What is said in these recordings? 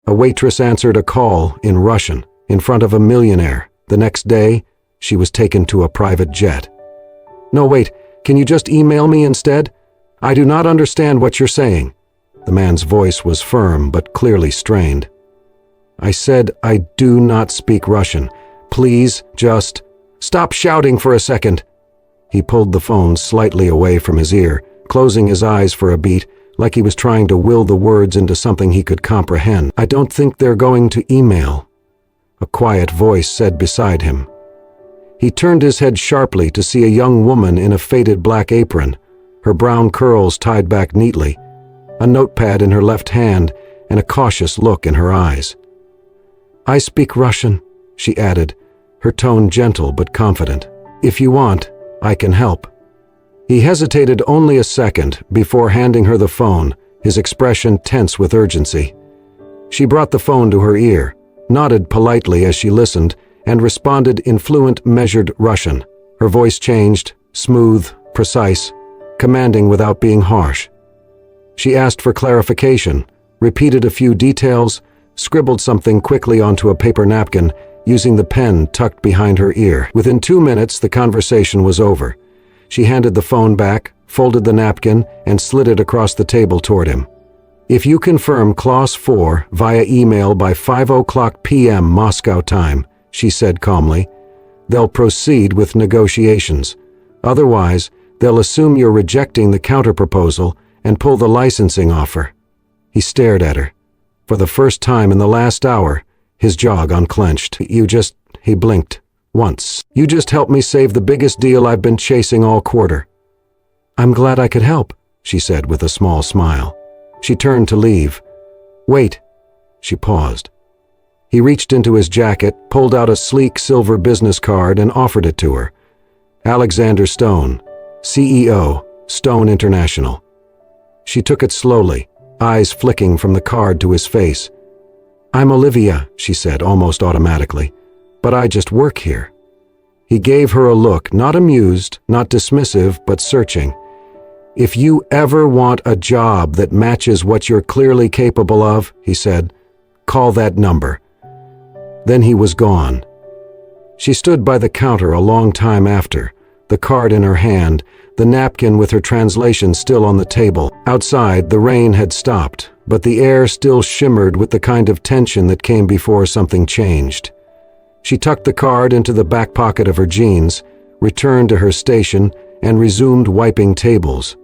A waitress answered a call in Russian in front of a millionaire. The next day, she was taken to a private jet. "No, wait, can you just email me instead? I do not understand what you're saying." The man's voice was firm but clearly strained. "I said I do not speak Russian. Please just stop shouting for a second." He pulled the phone slightly away from his ear, closing his eyes for a beat, like he was trying to will the words into something he could comprehend. "I don't think they're going to email," a quiet voice said beside him. He turned his head sharply to see a young woman in a faded black apron, her brown curls tied back neatly, a notepad in her left hand, and a cautious look in her eyes. "I speak Russian," she added, her tone gentle but confident. "If you want, I can help." He hesitated only a second before handing her the phone, his expression tense with urgency. She brought the phone to her ear, nodded politely as she listened, and responded in fluent, measured Russian. Her voice changed, smooth, precise, commanding without being harsh. She asked for clarification, repeated a few details, scribbled something quickly onto a paper napkin, using the pen tucked behind her ear. Within 2 minutes, the conversation was over. She handed the phone back, folded the napkin, and slid it across the table toward him. "If you confirm Clause 4 via email by 5:00 p.m. Moscow time," she said calmly, "they'll proceed with negotiations. Otherwise, they'll assume you're rejecting the counterproposal and pull the licensing offer." He stared at her. For the first time in the last hour, his jaw unclenched. He blinked. "Once. You just helped me save the biggest deal I've been chasing all quarter." "I'm glad I could help," she said with a small smile. She turned to leave. "Wait." She paused. He reached into his jacket, pulled out a sleek silver business card, and offered it to her. "Alexander Stone, CEO, Stone International." She took it slowly, eyes flicking from the card to his face. "I'm Olivia," she said almost automatically, "but I just work here." He gave her a look, not amused, not dismissive, but searching. "If you ever want a job that matches what you're clearly capable of," he said, "call that number." Then he was gone. She stood by the counter a long time after, the card in her hand, the napkin with her translation still on the table. Outside, the rain had stopped, but the air still shimmered with the kind of tension that came before something changed. She tucked the card into the back pocket of her jeans, returned to her station, and resumed wiping tables.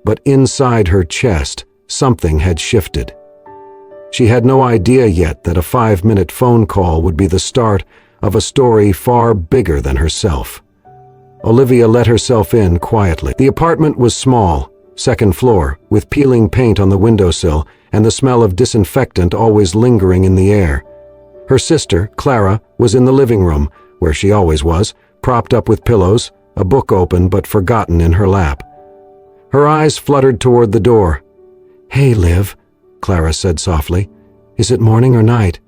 But inside her chest, something had shifted. She had no idea yet that a 5-minute phone call would be the start of a story far bigger than herself. Olivia let herself in quietly. The apartment was small, second floor, with peeling paint on the windowsill and the smell of disinfectant always lingering in the air. Her sister, Clara, was in the living room, where she always was, propped up with pillows, a book open but forgotten in her lap. Her eyes fluttered toward the door. "Hey, Liv," Clara said softly. "Is it morning or night?"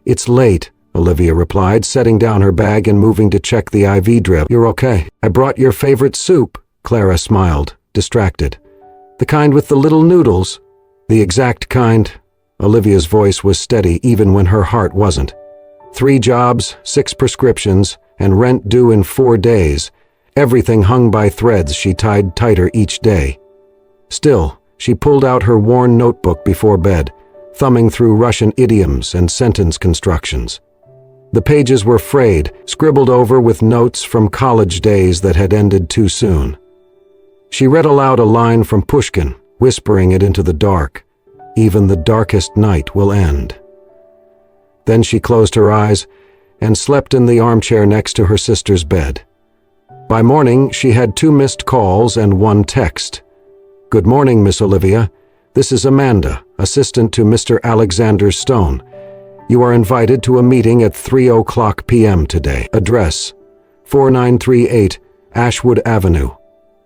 "It's late," Olivia replied, setting down her bag and moving to check the IV drip. "You're okay. I brought your favorite soup," Clara smiled, distracted. "The kind with the little noodles?" "The exact kind." Olivia's voice was steady even when her heart wasn't. 3 jobs, 6 prescriptions, and rent due in 4 days. Everything hung by threads she tied tighter each day. Still, she pulled out her worn notebook before bed, thumbing through Russian idioms and sentence constructions. The pages were frayed, scribbled over with notes from college days that had ended too soon. She read aloud a line from Pushkin, whispering it into the dark. "Even the darkest night will end." Then she closed her eyes and slept in the armchair next to her sister's bed. By morning, she had 2 missed calls and 1 text. "Good morning, Miss Olivia. This is Amanda, assistant to Mr. Alexander Stone. You are invited to a meeting at 3:00 p.m. today. Address, 4938 Ashwood Avenue."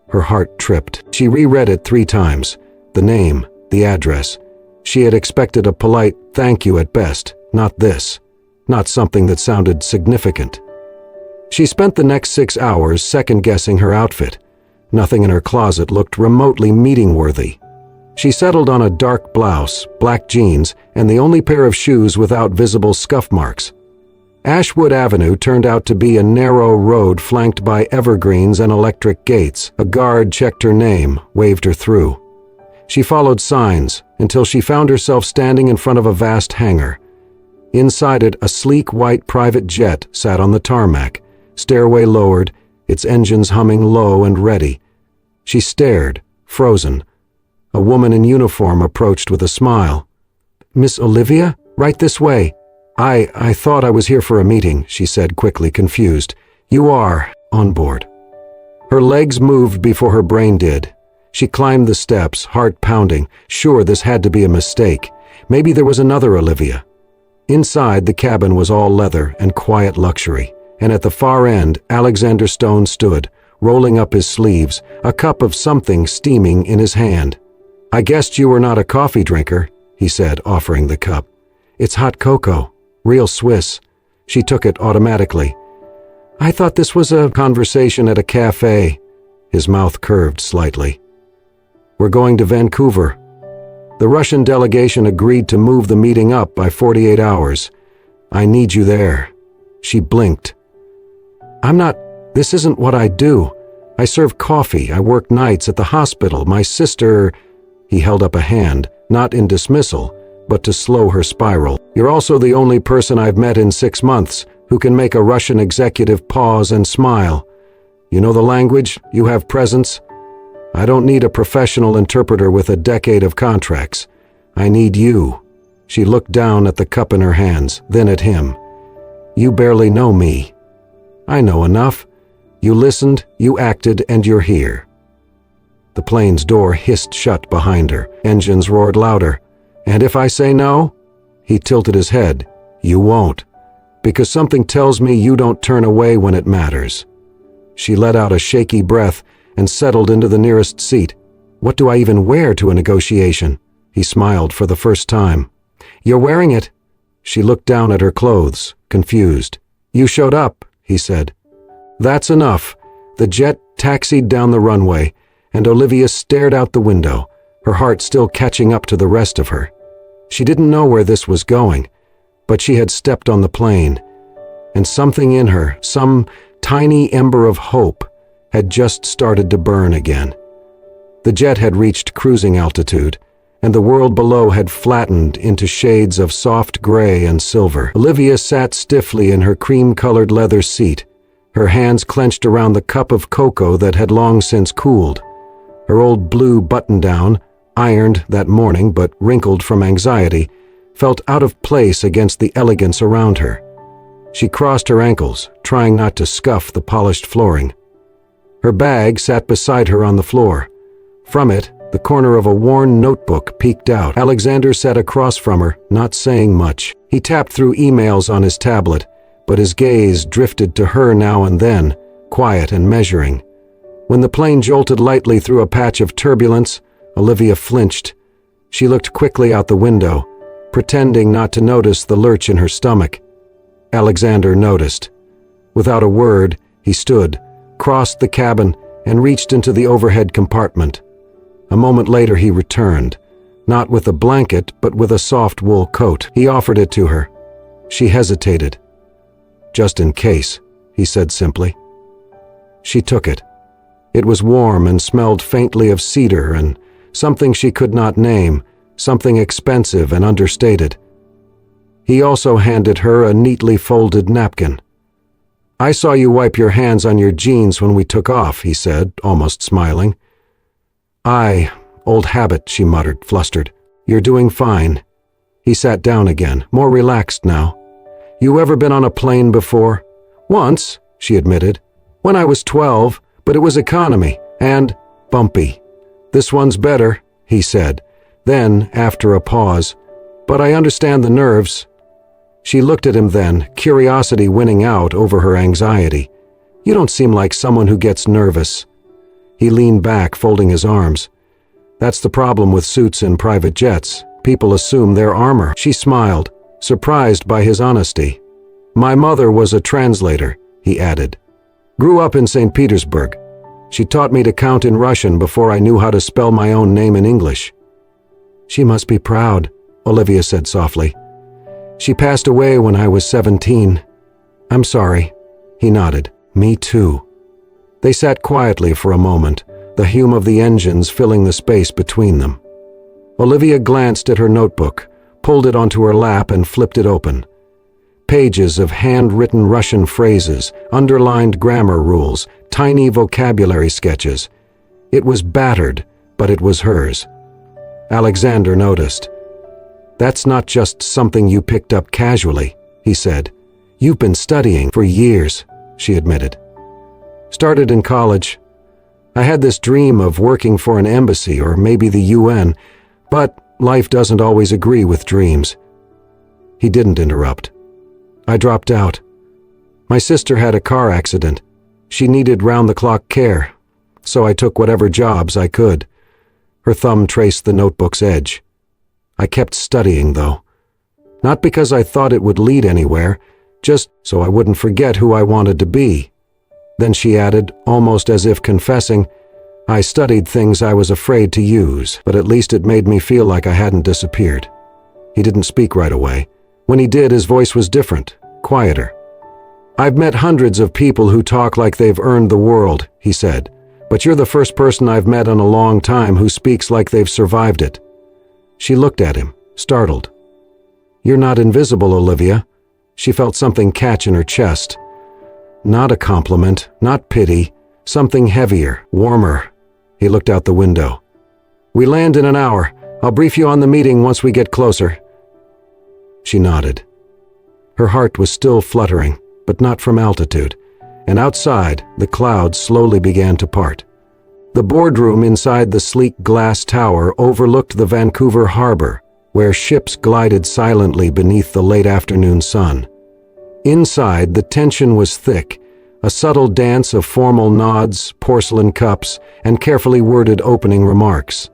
Her heart tripped. She reread it 3 times. The name, the address. She had expected a polite thank you at best, not this. Not something that sounded significant. She spent the next 6 hours second-guessing her outfit. Nothing in her closet looked remotely meeting-worthy. She settled on a dark blouse, black jeans, and the only pair of shoes without visible scuff marks. Ashwood Avenue turned out to be a narrow road flanked by evergreens and electric gates. A guard checked her name, waved her through. She followed signs until she found herself standing in front of a vast hangar. Inside it, a sleek white private jet sat on the tarmac, stairway lowered, its engines humming low and ready. She stared, frozen. A woman in uniform approached with a smile. "Miss Olivia? Right this way." I thought I was here for a meeting," she said quickly, confused. "You are on board." Her legs moved before her brain did. She climbed the steps, heart pounding, sure this had to be a mistake. Maybe there was another Olivia. Inside, the cabin was all leather and quiet luxury, and at the far end, Alexander Stone stood, rolling up his sleeves, a cup of something steaming in his hand. "I guessed you were not a coffee drinker," he said, offering the cup. "It's hot cocoa, real Swiss." She took it automatically. "I thought this was a conversation at a cafe." His mouth curved slightly. "We're going to Vancouver. The Russian delegation agreed to move the meeting up by 48 hours. I need you there." She blinked. This isn't what I do. I serve coffee, I work nights at the hospital, my sister—" He held up a hand, not in dismissal, but to slow her spiral. "You're also the only person I've met in 6 months who can make a Russian executive pause and smile. You know the language, you have presence. I don't need a professional interpreter with a decade of contracts. I need you." She looked down at the cup in her hands, then at him. "You barely know me." "I know enough. You listened, you acted, and you're here." The plane's door hissed shut behind her. Engines roared louder. "And if I say no?" He tilted his head. "You won't. Because something tells me you don't turn away when it matters." She let out a shaky breath and settled into the nearest seat. "What do I even wear to a negotiation?" He smiled for the first time. "You're wearing it." She looked down at her clothes, confused. "You showed up," he said. "That's enough." The jet taxied down the runway, and Olivia stared out the window, her heart still catching up to the rest of her. She didn't know where this was going, but she had stepped on the plane, and something in her, some tiny ember of hope, had just started to burn again. The jet had reached cruising altitude, and the world below had flattened into shades of soft gray and silver. Olivia sat stiffly in her cream-colored leather seat, her hands clenched around the cup of cocoa that had long since cooled. Her old blue button-down, ironed that morning but wrinkled from anxiety, felt out of place against the elegance around her. She crossed her ankles, trying not to scuff the polished flooring. Her bag sat beside her on the floor. From it, the corner of a worn notebook peeked out. Alexander sat across from her, not saying much. He tapped through emails on his tablet, but his gaze drifted to her now and then, quiet and measuring. When the plane jolted lightly through a patch of turbulence, Olivia flinched. She looked quickly out the window, pretending not to notice the lurch in her stomach. Alexander noticed. Without a word, he stood, crossed the cabin, and reached into the overhead compartment. A moment later he returned, not with a blanket, but with a soft wool coat. He offered it to her. She hesitated. "Just in case," he said simply. She took it. It was warm and smelled faintly of cedar and something she could not name, something expensive and understated. He also handed her a neatly folded napkin. "I saw you wipe your hands on your jeans when we took off," he said, almost smiling. Old habit," she muttered, flustered. "You're doing fine." He sat down again, more relaxed now. "You ever been on a plane before?" "Once," she admitted. "When I was 12, but it was economy, and bumpy." "This one's better," he said. Then, after a pause, "But I understand the nerves." She looked at him then, curiosity winning out over her anxiety. "You don't seem like someone who gets nervous." He leaned back, folding his arms. "That's the problem with suits in private jets. People assume they're armor." She smiled, surprised by his honesty. "My mother was a translator," he added. "Grew up in St. Petersburg. She taught me to count in Russian before I knew how to spell my own name in English." She must be proud, Olivia said softly. She passed away when I was 17. I'm sorry. He nodded. Me too. They sat quietly for a moment, the hum of the engines filling the space between them. Olivia glanced at her notebook, pulled it onto her lap and flipped it open. Pages of handwritten Russian phrases, underlined grammar rules, tiny vocabulary sketches. It was battered, but it was hers. Alexander noticed. That's not just something you picked up casually, he said. You've been studying for years, she admitted. Started in college. I had this dream of working for an embassy or maybe the UN, but life doesn't always agree with dreams. He didn't interrupt. I dropped out. My sister had a car accident. She needed round-the-clock care, so I took whatever jobs I could. Her thumb traced the notebook's edge. I kept studying, though. Not because I thought it would lead anywhere, just so I wouldn't forget who I wanted to be. Then she added, almost as if confessing, I studied things I was afraid to use, but at least it made me feel like I hadn't disappeared. He didn't speak right away. When he did, his voice was different, quieter. I've met hundreds of people who talk like they've earned the world, he said, but you're the first person I've met in a long time who speaks like they've survived it. She looked at him, startled. You're not invisible, Olivia. She felt something catch in her chest. Not a compliment, not pity, something heavier, warmer. He looked out the window. We land in an hour. I'll brief you on the meeting once we get closer. She nodded. Her heart was still fluttering, but not from altitude, and outside, the clouds slowly began to part. The boardroom inside the sleek glass tower overlooked the Vancouver harbor, where ships glided silently beneath the late afternoon sun. Inside, the tension was thick, a subtle dance of formal nods, porcelain cups, and carefully worded opening remarks.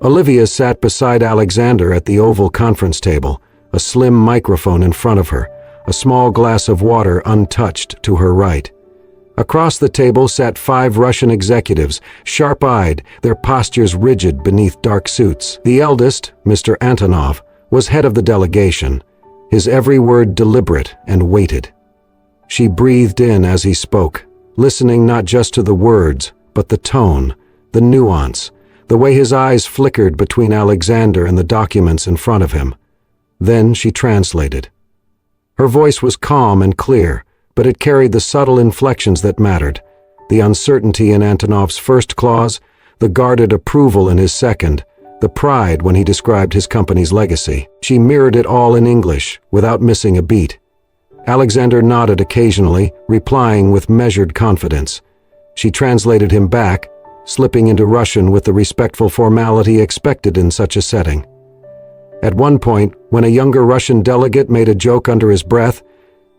Olivia sat beside Alexander at the oval conference table, a slim microphone in front of her, a small glass of water untouched to her right. Across the table sat 5 Russian executives, sharp-eyed, their postures rigid beneath dark suits. The eldest, Mr. Antonov, was head of the delegation, his every word deliberate and weighted. She breathed in as he spoke, listening not just to the words, but the tone, the nuance, the way his eyes flickered between Alexander and the documents in front of him. Then she translated. Her voice was calm and clear, but it carried the subtle inflections that mattered, the uncertainty in Antonov's first clause, the guarded approval in his second, the pride when he described his company's legacy. She mirrored it all in English, without missing a beat. Alexander nodded occasionally, replying with measured confidence. She translated him back, slipping into Russian with the respectful formality expected in such a setting. At one point, when a younger Russian delegate made a joke under his breath,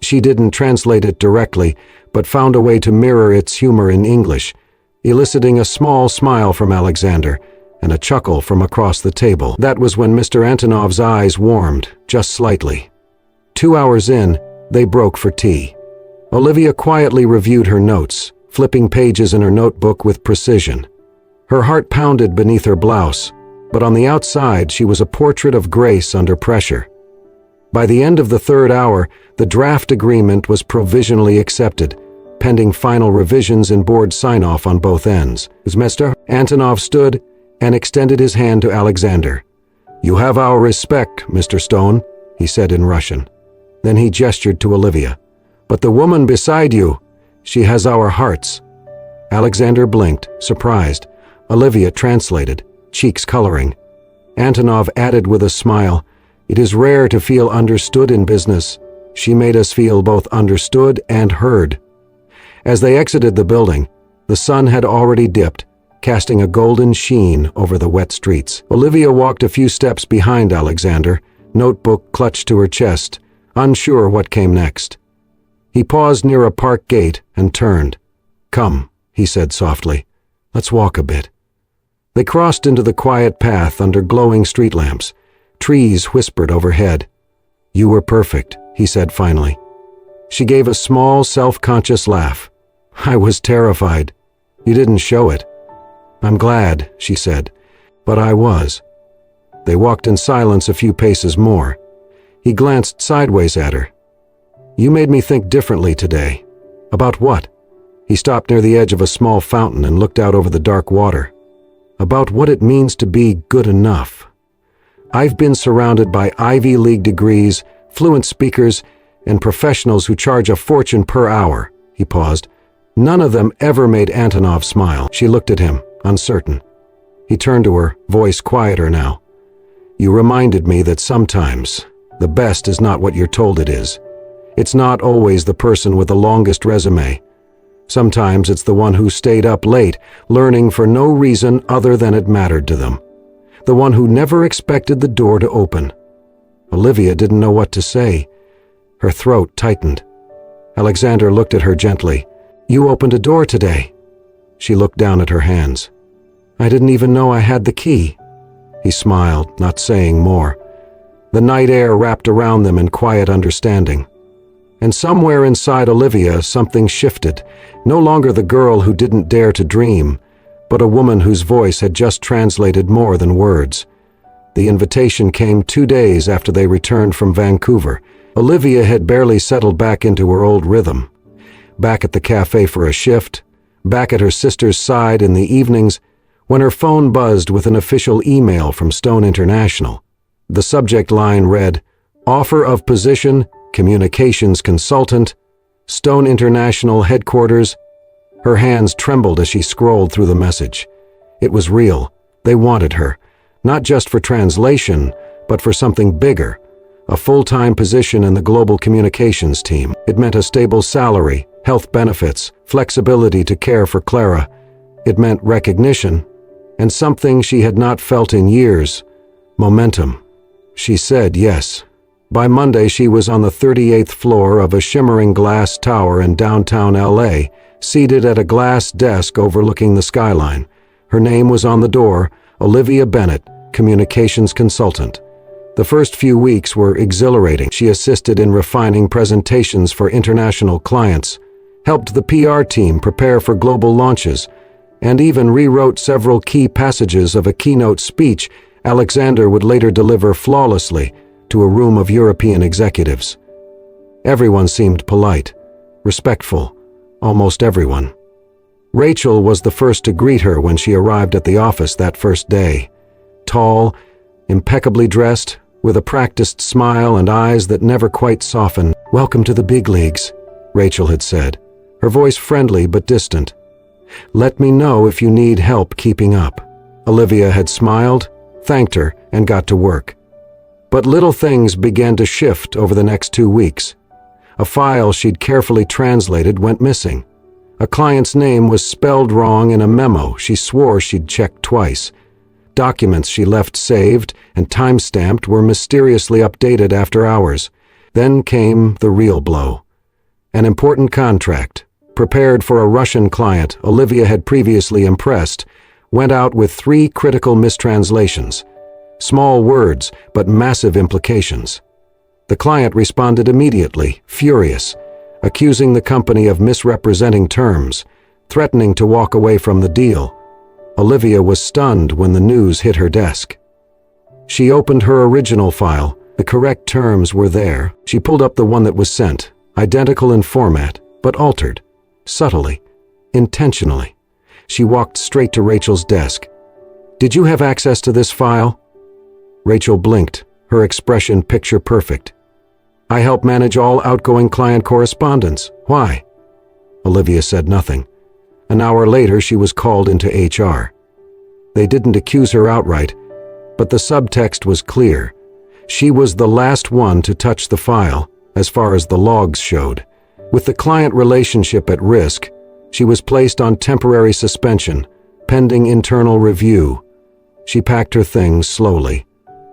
she didn't translate it directly, but found a way to mirror its humor in English, eliciting a small smile from Alexander and a chuckle from across the table. That was when Mr. Antonov's eyes warmed, just slightly. 2 hours in, they broke for tea. Olivia quietly reviewed her notes, flipping pages in her notebook with precision. Her heart pounded beneath her blouse, but on the outside she was a portrait of grace under pressure. By the end of the 3rd hour, the draft agreement was provisionally accepted, pending final revisions and board sign-off on both ends. Mr. Antonov stood and extended his hand to Alexander. You have our respect, Mr. Stone, he said in Russian. Then he gestured to Olivia. But the woman beside you, she has our hearts. Alexander blinked, surprised. Olivia translated, cheeks coloring. Antonov added with a smile, It is rare to feel understood in business. She made us feel both understood and heard. As they exited the building, the sun had already dipped, casting a golden sheen over the wet streets. Olivia walked a few steps behind Alexander, notebook clutched to her chest, unsure what came next. He paused near a park gate and turned. Come, he said softly. Let's walk a bit. They crossed into the quiet path under glowing street lamps. Trees whispered overhead. You were perfect, he said finally. She gave a small, self-conscious laugh. I was terrified. You didn't show it. I'm glad, she said, but I was. They walked in silence a few paces more. He glanced sideways at her. "You made me think differently today." "About what?" He stopped near the edge of a small fountain and looked out over the dark water. "About what it means to be good enough. I've been surrounded by Ivy League degrees, fluent speakers, and professionals who charge a fortune per hour." He paused. None of them ever made Antonov smile. She looked at him, uncertain. He turned to her, voice quieter now. "You reminded me that sometimes the best is not what you're told it is. It's not always the person with the longest resume. Sometimes it's the one who stayed up late, learning for no reason other than it mattered to them. The one who never expected the door to open." Olivia didn't know what to say. Her throat tightened. Alexander looked at her gently. "You opened a door today." She looked down at her hands. "I didn't even know I had the key." He smiled, not saying more. The night air wrapped around them in quiet understanding. And somewhere inside Olivia, something shifted. No longer the girl who didn't dare to dream, but a woman whose voice had just translated more than words. The invitation came 2 days after they returned from Vancouver. Olivia had barely settled back into her old rhythm. Back at the cafe for a shift, back at her sister's side in the evenings, when her phone buzzed with an official email from Stone International. The subject line read, "Offer of position, communications consultant, Stone International headquarters." Her hands trembled as she scrolled through the message. It was real. They wanted her, not just for translation, but for something bigger. A full-time position in the global communications team. It meant a stable salary, health benefits, flexibility to care for Clara. It meant recognition, and something she had not felt in years, momentum. She said yes. By Monday, she was on the 38th floor of a shimmering glass tower in downtown LA, seated at a glass desk overlooking the skyline. Her name was on the door, Olivia Bennett, communications consultant. The first few weeks were exhilarating. She assisted in refining presentations for international clients, helped the PR team prepare for global launches, and even rewrote several key passages of a keynote speech Alexander would later deliver flawlessly to a room of European executives. Everyone seemed polite, respectful, almost everyone. Rachel was the first to greet her when she arrived at the office that first day. Tall, impeccably dressed, with a practiced smile and eyes that never quite softened. "Welcome to the big leagues," Rachel had said, her voice friendly but distant. "Let me know if you need help keeping up." Olivia had smiled, thanked her, and got to work. But little things began to shift over the next 2 weeks. A file she'd carefully translated went missing. A client's name was spelled wrong in a memo she swore she'd checked twice. Documents she left saved and time-stamped were mysteriously updated after hours. Then came the real blow. An important contract, prepared for a Russian client Olivia had previously impressed, went out with 3 critical mistranslations. Small words, but massive implications. The client responded immediately, furious, accusing the company of misrepresenting terms, threatening to walk away from the deal. Olivia was stunned when the news hit her desk. She opened her original file. The correct terms were there. She pulled up the one that was sent, identical in format, but altered, subtly, intentionally. She walked straight to Rachel's desk. "Did you have access to this file?" Rachel blinked, her expression picture perfect. "I help manage all outgoing client correspondence. Why?" Olivia said nothing. An hour later, she was called into HR. They didn't accuse her outright, but the subtext was clear. She was the last one to touch the file, as far as the logs showed. With the client relationship at risk, she was placed on temporary suspension, pending internal review. She packed her things slowly.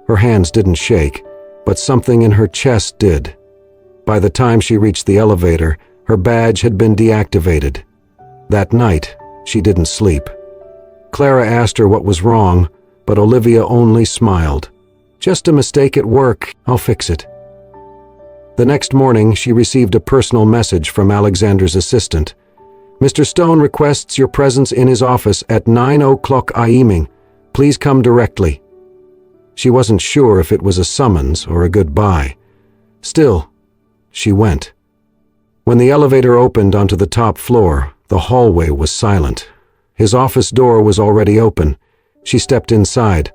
Her hands didn't shake, but something in her chest did. By the time she reached the elevator, her badge had been deactivated. That night, she didn't sleep. Clara asked her what was wrong, but Olivia only smiled. "Just a mistake at work. I'll fix it." The next morning, she received a personal message from Alexander's assistant. "Mr. Stone requests your presence in his office at 9 o'clock evening. Please come directly." She wasn't sure if it was a summons or a goodbye. Still, she went. When the elevator opened onto the top floor, the hallway was silent. His office door was already open. She stepped inside.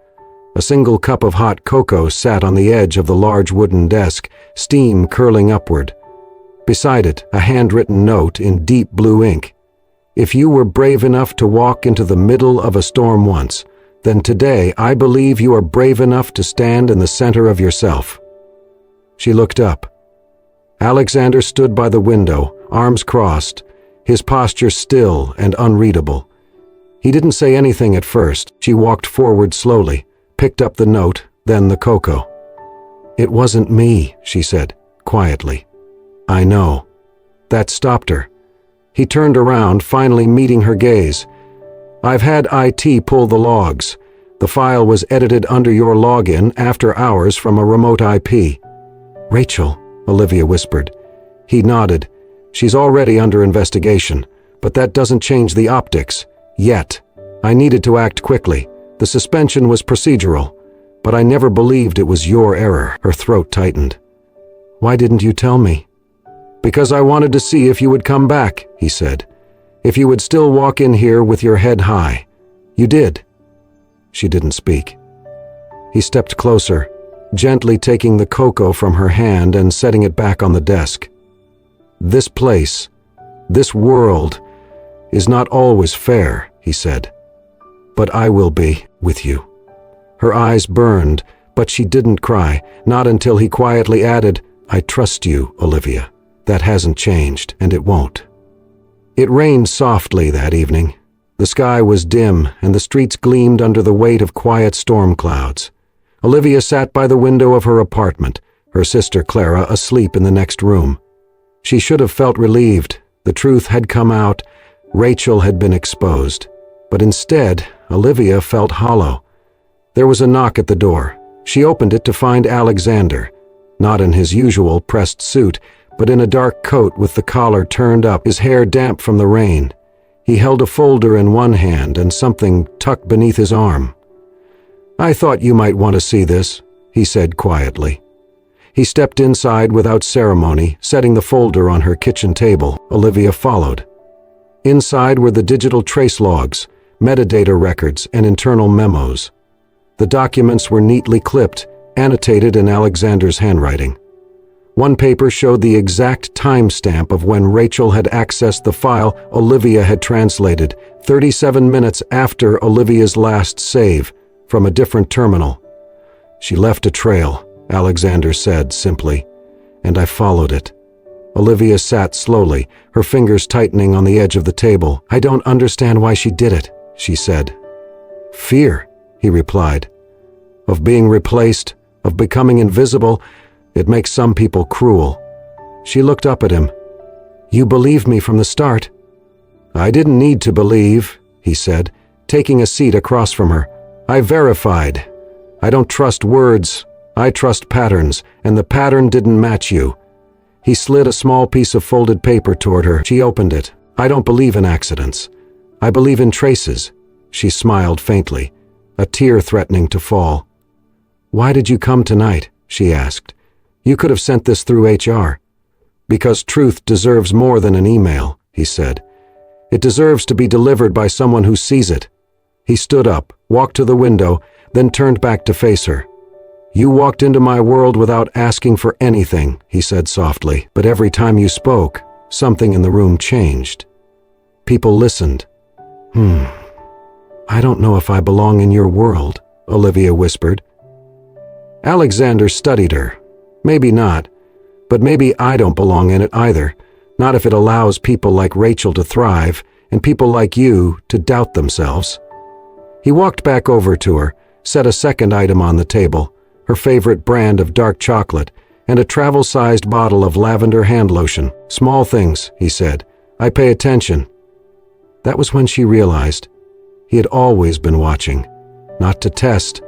A single cup of hot cocoa sat on the edge of the large wooden desk, steam curling upward. Beside it, a handwritten note in deep blue ink. If you were brave enough to walk into the middle of a storm once, then today I believe you are brave enough to stand in the center of yourself. She looked up. Alexander stood by the window, arms crossed, his posture still and unreadable. He didn't say anything at first. She walked forward slowly, picked up the note, then the cocoa. "It wasn't me," she said, quietly. "I know." That stopped her. He turned around, finally meeting her gaze. "I've had IT pull the logs. The file was edited under your login after hours from a remote IP. "Rachel," Olivia whispered. He nodded. "She's already under investigation, but that doesn't change the optics. Yet. I needed to act quickly. The suspension was procedural, but I never believed it was your error." Her throat tightened. "Why didn't you tell me?" "Because I wanted to see if you would come back," he said. "If you would still walk in here with your head high. You did." She didn't speak. He stepped closer, gently taking the cocoa from her hand and setting it back on the desk. "This place, this world, is not always fair," he said. "But I will be with you." Her eyes burned, but she didn't cry, not until he quietly added, "I trust you, Olivia. That hasn't changed, and it won't." It rained softly that evening. The sky was dim, and the streets gleamed under the weight of quiet storm clouds. Olivia sat by the window of her apartment, her sister Clara asleep in the next room. She should have felt relieved. The truth had come out. Rachel had been exposed. But instead, Olivia felt hollow. There was a knock at the door. She opened it to find Alexander, not in his usual pressed suit, but in a dark coat with the collar turned up, his hair damp from the rain. He held a folder in one hand and something tucked beneath his arm. "I thought you might want to see this," he said quietly. He stepped inside without ceremony, setting the folder on her kitchen table. Olivia followed. Inside were the digital trace logs, metadata records, and internal memos. The documents were neatly clipped, annotated in Alexander's handwriting. One paper showed the exact timestamp of when Rachel had accessed the file Olivia had translated, 37 minutes after Olivia's last save, from a different terminal. "She left a trail," Alexander said simply, "and I followed it." Olivia sat slowly, her fingers tightening on the edge of the table. "I don't understand why she did it," she said. "Fear," he replied. "Of being replaced, of becoming invisible. It makes some people cruel." She looked up at him. "You believed me from the start." "I didn't need to believe," he said, taking a seat across from her. "I verified. I don't trust words. I trust patterns, and the pattern didn't match you." He slid a small piece of folded paper toward her. She opened it. "I don't believe in accidents. I believe in traces." She smiled faintly, a tear threatening to fall. "Why did you come tonight?" she asked. "You could have sent this through HR." "Because truth deserves more than an email," he said. "It deserves to be delivered by someone who sees it." He stood up, walked to the window, then turned back to face her. "You walked into my world without asking for anything," he said softly, "but every time you spoke, something in the room changed. People listened." "I don't know if I belong in your world," Olivia whispered. Alexander studied her. "Maybe not, but maybe I don't belong in it either, not if it allows people like Rachel to thrive and people like you to doubt themselves." He walked back over to her, set a second item on the table, her favorite brand of dark chocolate, and a travel-sized bottle of lavender hand lotion. "Small things," he said. "I pay attention." That was when she realized he had always been watching, not to test,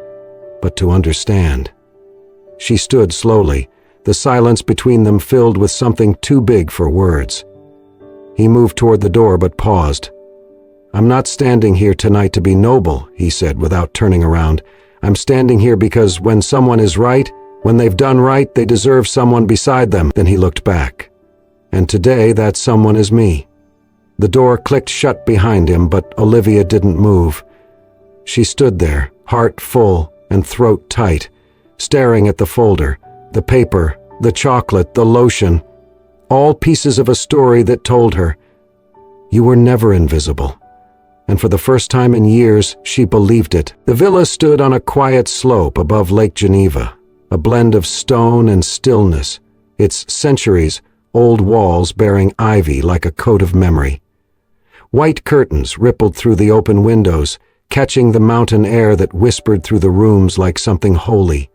but to understand. She stood slowly, the silence between them filled with something too big for words. He moved toward the door but paused. "I'm not standing here tonight to be noble," he said without turning around. I'm standing here because when someone is right, when they've done right, they deserve someone beside them." Then he looked back. And today that someone is me. The door clicked shut behind him, but Olivia didn't move. She stood there, heart full and throat tight, staring at the folder, the paper, the chocolate, the lotion, all pieces of a story that told her, "You were never invisible." And for the first time in years, she believed it. The villa stood on a quiet slope above Lake Geneva, a blend of stone and stillness, its centuries-old walls bearing ivy like a coat of memory. White curtains rippled through the open windows, catching the mountain air that whispered through the rooms like something holy.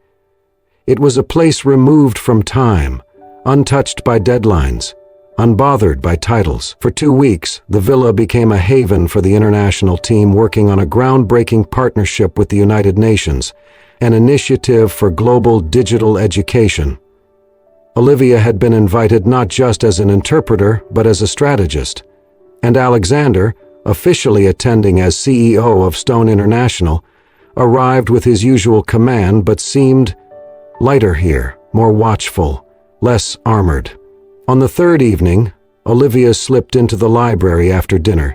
It was a place removed from time, untouched by deadlines, unbothered by titles. For 2 weeks, the villa became a haven for the international team working on a groundbreaking partnership with the United Nations, an initiative for global digital education. Olivia had been invited not just as an interpreter, but as a strategist. And Alexander, officially attending as CEO of Stone International, arrived with his usual command but seemed lighter here, more watchful, less armored. On the third evening, Olivia slipped into the library after dinner,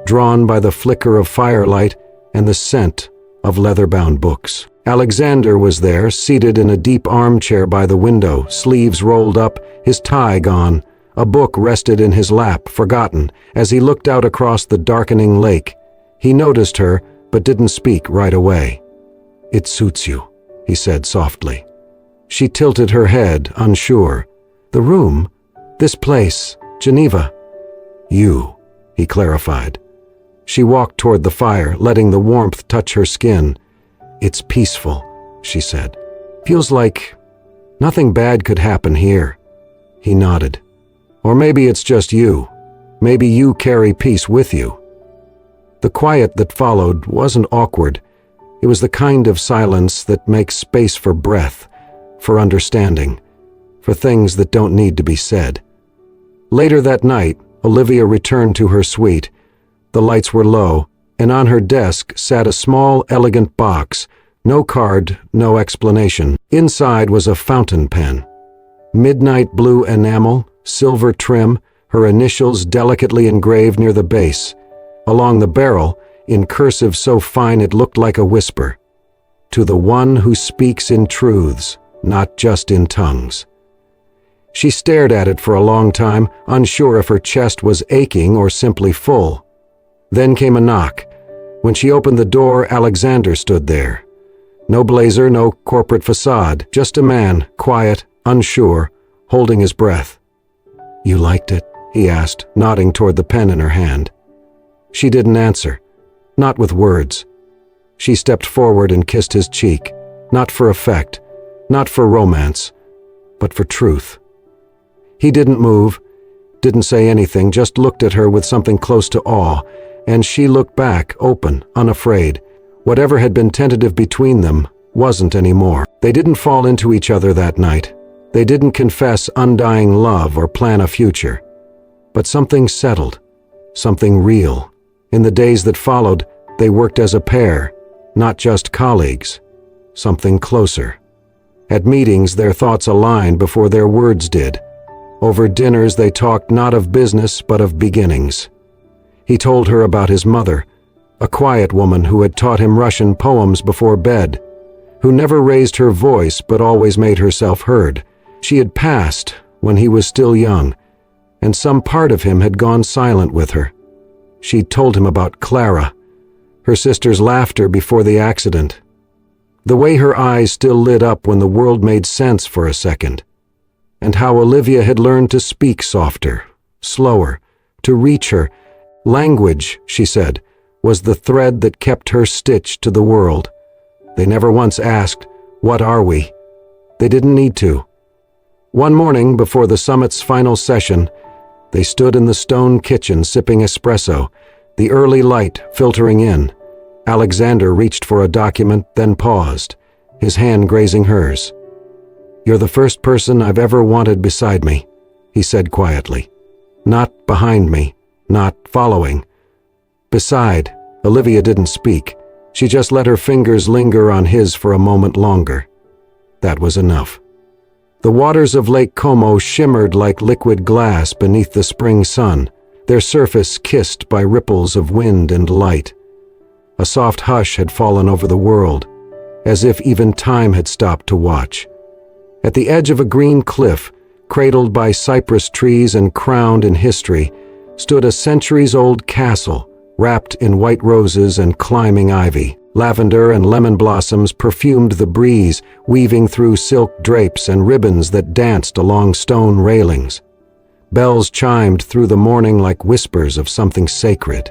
drawn by the flicker of firelight and the scent of leather-bound books. Alexander was there, seated in a deep armchair by the window, sleeves rolled up, his tie gone. A book rested in his lap, forgotten. As he looked out across the darkening lake, he noticed her, but didn't speak right away. "It suits you," he said softly. She tilted her head, unsure. "The room? This place? Geneva?" "You," he clarified. She walked toward the fire, letting the warmth touch her skin. "It's peaceful," she said. "Feels like nothing bad could happen here." He nodded. "Or maybe it's just you. Maybe you carry peace with you." The quiet that followed wasn't awkward. It was the kind of silence that makes space for breath, for understanding, for things that don't need to be said. Later that night, Olivia returned to her suite. The lights were low, and on her desk sat a small, elegant box. No card, no explanation. Inside was a fountain pen. Midnight blue enamel, silver trim, her initials delicately engraved near the base. Along the barrel, in cursive so fine it looked like a whisper. "To the one who speaks in truths, not just in tongues." She stared at it for a long time, unsure if her chest was aching or simply full. Then came a knock. When she opened the door, Alexander stood there. No blazer, no corporate facade, just a man, quiet, unsure, holding his breath. "You liked it?" he asked, nodding toward the pen in her hand. She didn't answer, not with words. She stepped forward and kissed his cheek, not for effect, not for romance, but for truth. He didn't move, didn't say anything, just looked at her with something close to awe, and she looked back, open, unafraid. Whatever had been tentative between them wasn't anymore. They didn't fall into each other that night. They didn't confess undying love or plan a future. But something settled, something real. In the days that followed, they worked as a pair, not just colleagues. Something closer. At meetings, their thoughts aligned before their words did. Over dinners, they talked not of business, but of beginnings. He told her about his mother, a quiet woman who had taught him Russian poems before bed, who never raised her voice but always made herself heard. She had passed when he was still young, and some part of him had gone silent with her. She'd told him about Clara, her sister's laughter before the accident, the way her eyes still lit up when the world made sense for a second, and how Olivia had learned to speak softer, slower, to reach her. Language, she said, was the thread that kept her stitched to the world. They never once asked, "What are we?" They didn't need to. One morning, before the summit's final session, they stood in the stone kitchen sipping espresso, the early light filtering in. Alexander reached for a document, then paused, his hand grazing hers. "You're the first person I've ever wanted beside me," he said quietly. "Not behind me, not following. Beside." Olivia didn't speak. She just let her fingers linger on his for a moment longer. That was enough. The waters of Lake Como shimmered like liquid glass beneath the spring sun, their surface kissed by ripples of wind and light. A soft hush had fallen over the world, as if even time had stopped to watch. At the edge of a green cliff, cradled by cypress trees and crowned in history, stood a centuries-old castle, wrapped in white roses and climbing ivy. Lavender and lemon blossoms perfumed the breeze, weaving through silk drapes and ribbons that danced along stone railings. Bells chimed through the morning like whispers of something sacred.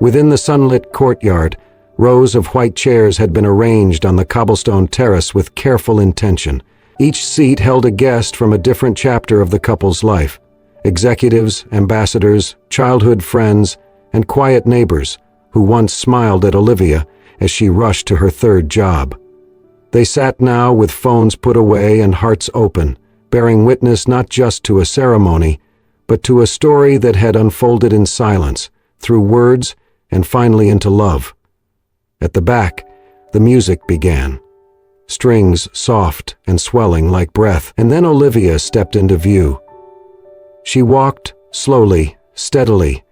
Within the sunlit courtyard, rows of white chairs had been arranged on the cobblestone terrace with careful intention. Each seat held a guest from a different chapter of the couple's life: executives, ambassadors, childhood friends, and quiet neighbors who once smiled at Olivia as she rushed to her third job. They sat now with phones put away and hearts open, bearing witness not just to a ceremony, but to a story that had unfolded in silence, through words, and finally into love. At the back, the music began. Strings soft and swelling like breath, and then Olivia stepped into view. She walked slowly, steadily,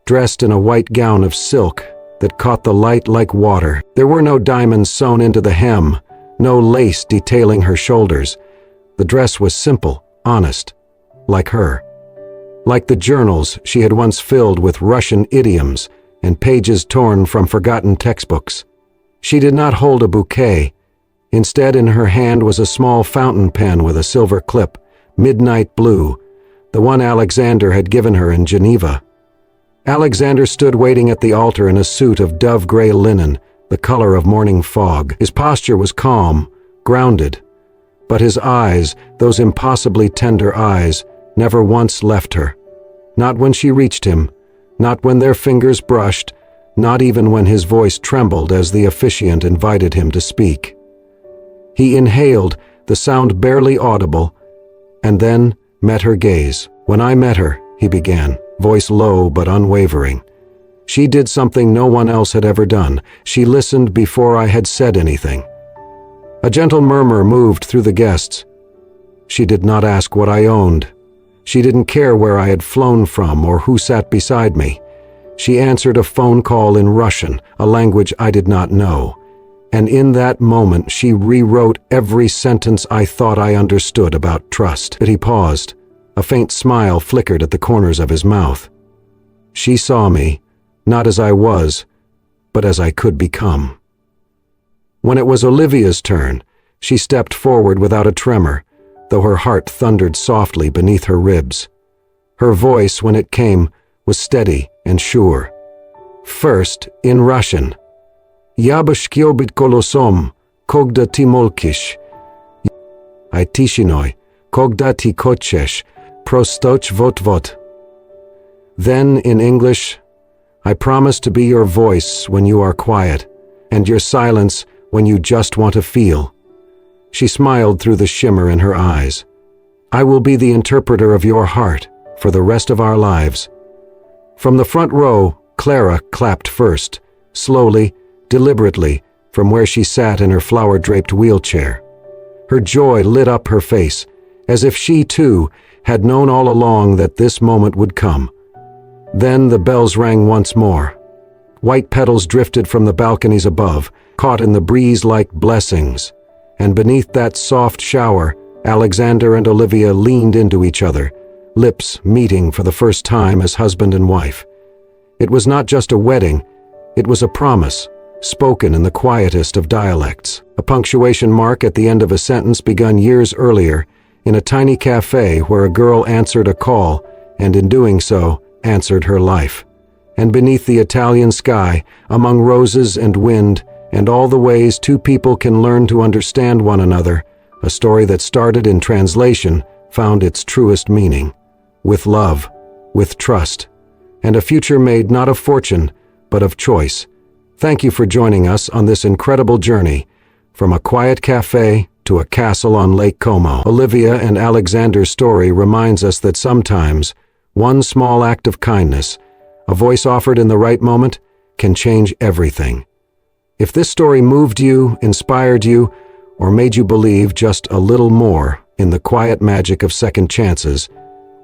dressed in a white gown of silk that caught the light like water. There were no diamonds sewn into the hem, no lace detailing her shoulders. The dress was simple, honest, like her. Like the journals she had once filled with Russian idioms and pages torn from forgotten textbooks. She did not hold a bouquet. Instead, in her hand was a small fountain pen with a silver clip, midnight blue, the one Alexander had given her in Geneva. Alexander stood waiting at the altar in a suit of dove-gray linen, the color of morning fog. His posture was calm, grounded, but his eyes, those impossibly tender eyes, never once left her. Not when she reached him, not when their fingers brushed, not even when his voice trembled as the officiant invited him to speak. He inhaled, the sound barely audible, and then met her gaze. "When I met her," he began, voice low but unwavering, "she did something no one else had ever done. She listened before I had said anything." A gentle murmur moved through the guests. She did not ask what I owned. She didn't care where I had flown from or who sat beside me. She answered a phone call in Russian, a language I did not know. And in that moment she rewrote every sentence I thought I understood about trust. But he paused. A faint smile flickered at the corners of his mouth. She saw me, not as I was, but as I could become. When it was Olivia's turn, she stepped forward without a tremor, though her heart thundered softly beneath her ribs. Her voice, when it came, was steady and sure. First, in Russian. "Я бы хотел быть колосом, когда ты молчишь. А тишиной, когда ты хочешь, просточ вот-вот." Then, in English, "I promise to be your voice when you are quiet, and your silence when you just want to feel." She smiled through the shimmer in her eyes. "I will be the interpreter of your heart for the rest of our lives." From the front row, Clara clapped first, slowly, deliberately, from where she sat in her flower-draped wheelchair. Her joy lit up her face, as if she, too, had known all along that this moment would come. Then the bells rang once more. White petals drifted from the balconies above, caught in the breeze like blessings, and beneath that soft shower, Alexander and Olivia leaned into each other, lips meeting for the first time as husband and wife. It was not just a wedding, it was a promise, spoken in the quietest of dialects. A punctuation mark at the end of a sentence begun years earlier, in a tiny cafe where a girl answered a call, and in doing so, answered her life. And beneath the Italian sky, among roses and wind, and all the ways two people can learn to understand one another, a story that started in translation found its truest meaning. With love, with trust, and a future made not of fortune, but of choice. Thank you for joining us on this incredible journey, from a quiet cafe to a castle on Lake Como. Olivia and Alexander's story reminds us that sometimes one small act of kindness, a voice offered in the right moment, can change everything. If this story moved you, inspired you, or made you believe just a little more in the quiet magic of second chances,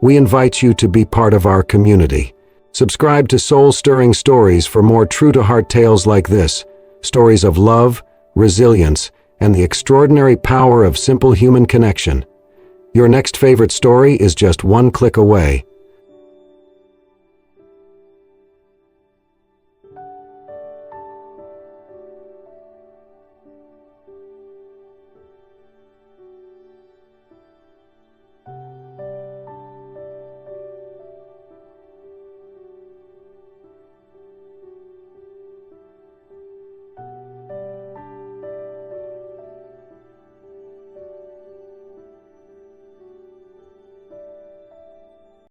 we invite you to be part of our community. Subscribe to Soul-Stirring Stories for more true-to-heart tales like this, stories of love, resilience, and the extraordinary power of simple human connection. Your next favorite story is just one click away.